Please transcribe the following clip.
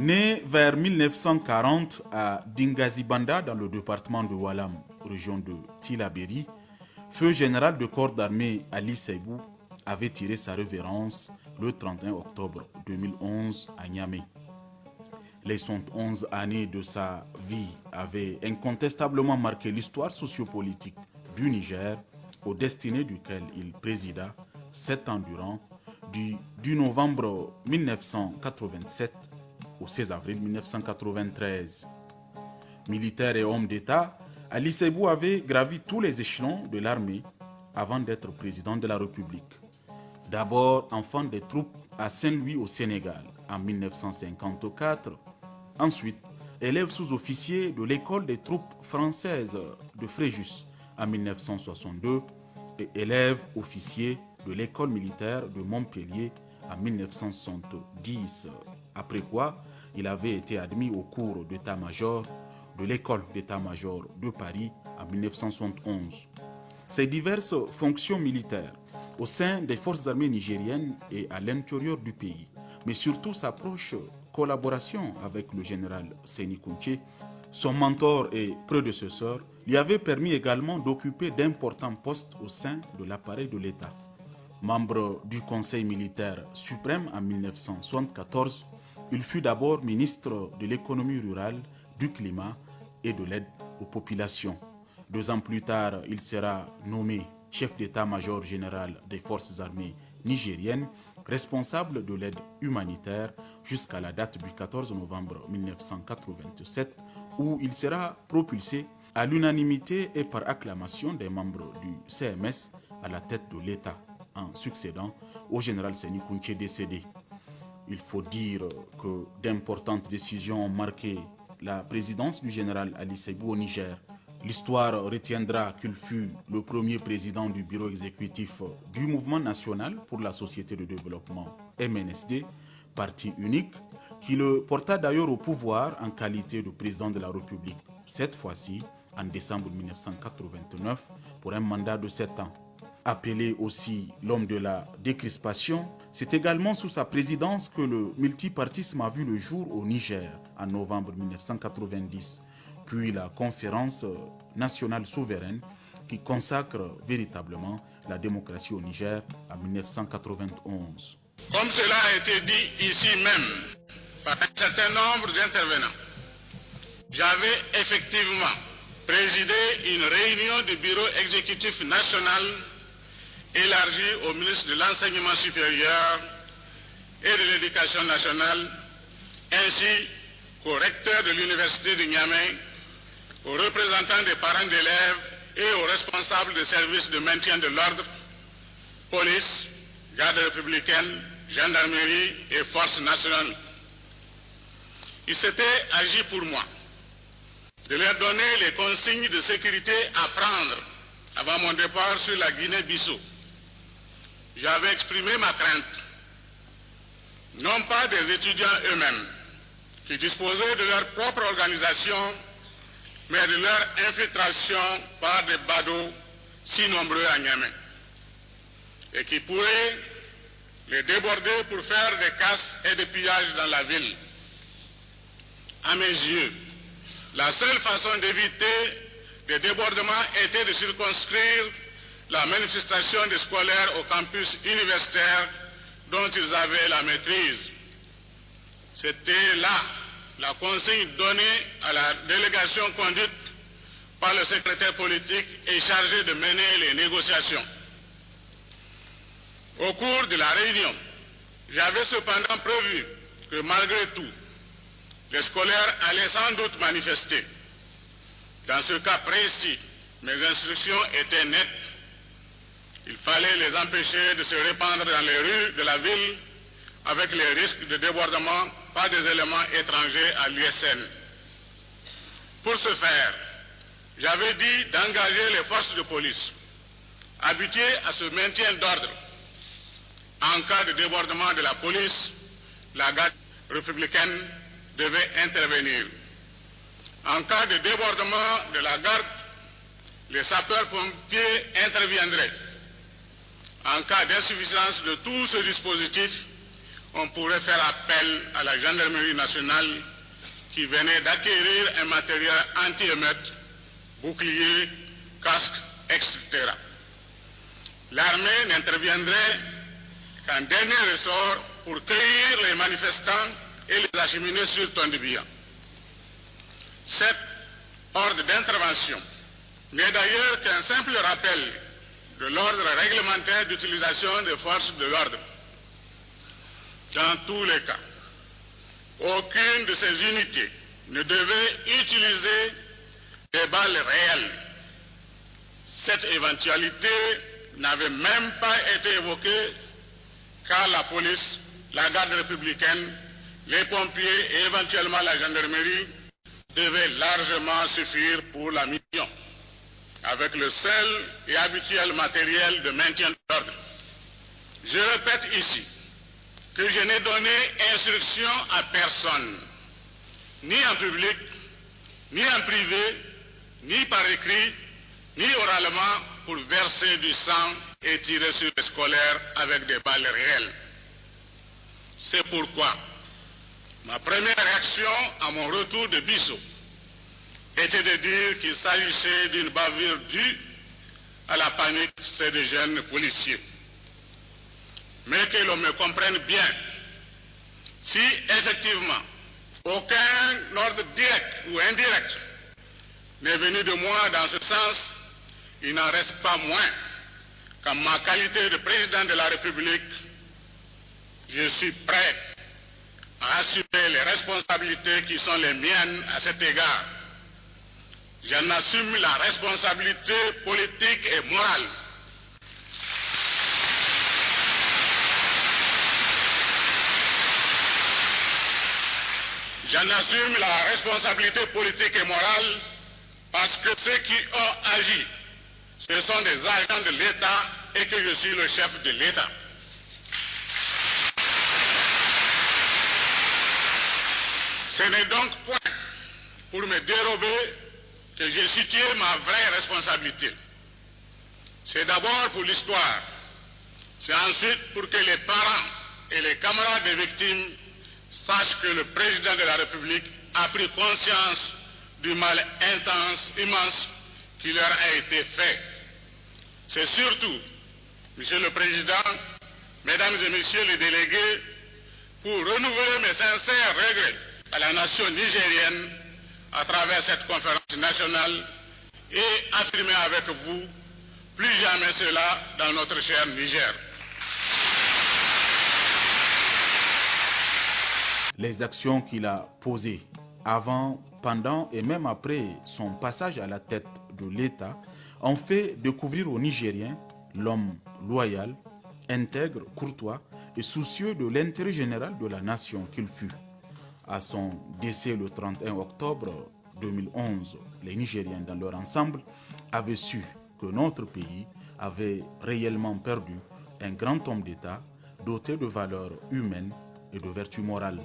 Né vers 1940 à Dingazibanda dans le département de Walam, région de Tillabéri, feu général de corps d'armée Ali Seibou avait tiré sa révérence le 31 octobre 2011 à Niamey. Les 111 années de sa vie avaient incontestablement marqué l'histoire sociopolitique du Niger, aux destinées duquel il présida 7 ans durant, du novembre 1987 au 16 avril 1993. Militaire et homme d'État, Ali Seibou avait gravi tous les échelons de l'armée avant d'être président de la République. D'abord enfant des troupes à Saint-Louis au Sénégal en 1954, ensuite élève sous-officier de l'école des troupes françaises de Fréjus en 1962 et élève officier de l'école militaire de Montpellier en 1970, après quoi il avait été admis au cours d'état-major de l'école d'état-major de Paris en 1971. Ses diverses fonctions militaires au sein des forces armées nigériennes et à l'intérieur du pays, mais surtout sa proche collaboration avec le général Séni Kountché, son mentor et prédécesseur, lui avait permis également d'occuper d'importants postes au sein de l'appareil de l'État. Membre du Conseil militaire suprême en 1974, il fut d'abord ministre de l'économie rurale, du climat et de l'aide aux populations. 2 ans plus tard, il sera nommé chef d'état-major général des forces armées nigériennes, responsable de l'aide humanitaire jusqu'à la date du 14 novembre 1987, où il sera propulsé à l'unanimité et par acclamation des membres du CMS à la tête de l'État, en succédant au général Séni Kountché décédé. Il faut dire que d'importantes décisions ont marqué la présidence du général Ali Seibou au Niger. L'histoire retiendra qu'il fut le premier président du bureau exécutif du Mouvement national pour la société de développement MNSD, parti unique, qui le porta d'ailleurs au pouvoir en qualité de président de la République, cette fois-ci en décembre 1989, pour un mandat de 7 ans. Appelé aussi l'homme de la décrispation, c'est également sous sa présidence que le multipartisme a vu le jour au Niger en novembre 1990, puis la conférence nationale souveraine qui consacre véritablement la démocratie au Niger en 1991. Comme cela a été dit ici même par un certain nombre d'intervenants, j'avais effectivement présidé une réunion du bureau exécutif national élargi au ministre de l'Enseignement supérieur et de l'Éducation nationale, ainsi qu'au recteur de l'Université de Niamey, aux représentants des parents d'élèves et aux responsables des services de maintien de l'ordre, police, garde républicaine, gendarmerie et forces nationales. Il s'était agi pour moi de leur donner les consignes de sécurité à prendre avant mon départ sur la Guinée-Bissau. J'avais exprimé ma crainte, non pas des étudiants eux-mêmes, qui disposaient de leur propre organisation, mais de leur infiltration par des badauds si nombreux à Niamey, et qui pourraient les déborder pour faire des casses et des pillages dans la ville. À mes yeux, la seule façon d'éviter les débordements était de circonscrire la manifestation des scolaires au campus universitaire dont ils avaient la maîtrise. C'était là la consigne donnée à la délégation conduite par le secrétaire politique et chargée de mener les négociations. Au cours de la réunion, j'avais cependant prévu que malgré tout, les scolaires allaient sans doute manifester. Dans ce cas précis, mes instructions étaient nettes. Il fallait les empêcher de se répandre dans les rues de la ville avec les risques de débordement par des éléments étrangers à l'USN. Pour ce faire, j'avais dit d'engager les forces de police, habituées à ce maintien d'ordre. En cas de débordement de la police, la garde républicaine devait intervenir. En cas de débordement de la garde, les sapeurs-pompiers interviendraient. En cas d'insuffisance de tout ce dispositif, on pourrait faire appel à la gendarmerie nationale qui venait d'acquérir un matériel anti-émeute, bouclier, casque, etc. L'armée n'interviendrait qu'en dernier ressort pour cueillir les manifestants et les acheminer sur Tondibiya. Cet ordre d'intervention n'est d'ailleurs qu'un simple rappel de l'ordre réglementaire d'utilisation des forces de l'ordre. Dans tous les cas, aucune de ces unités ne devait utiliser des balles réelles. Cette éventualité n'avait même pas été évoquée car la police, la garde républicaine, les pompiers et éventuellement la gendarmerie devaient largement suffire pour la mission, avec le seul et habituel matériel de maintien de l'ordre. Je répète ici que je n'ai donné instruction à personne, ni en public, ni en privé, ni par écrit, ni oralement, pour verser du sang et tirer sur les scolaires avec des balles réelles. C'est pourquoi ma première réaction à mon retour de Bissau était de dire qu'il s'agissait d'une bavure due à la panique des jeunes policiers. Mais que l'on me comprenne bien, si effectivement aucun ordre direct ou indirect n'est venu de moi dans ce sens, il n'en reste pas moins qu'en ma qualité de président de la République, je suis prêt à assumer les responsabilités qui sont les miennes à cet égard. J'en assume la responsabilité politique et morale. J'en assume la responsabilité politique et morale parce que ceux qui ont agi, ce sont des agents de l'État et que je suis le chef de l'État. Ce n'est donc point pour me dérober que j'ai situé ma vraie responsabilité. C'est d'abord pour l'histoire. C'est ensuite pour que les parents et les camarades des victimes sachent que le président de la République a pris conscience du mal immense qui leur a été fait. C'est surtout, Monsieur le Président, Mesdames et Messieurs les délégués, pour renouveler mes sincères regrets à la nation nigérienne à travers cette conférence nationale et affirmer avec vous plus jamais cela dans notre cher Niger. Les actions qu'il a posées avant, pendant et même après son passage à la tête de l'État ont fait découvrir aux Nigériens l'homme loyal, intègre, courtois et soucieux de l'intérêt général de la nation qu'il fut. À son décès le 31 octobre 2011, les Nigériens dans leur ensemble avaient su que notre pays avait réellement perdu un grand homme d'État doté de valeurs humaines et de vertus morales.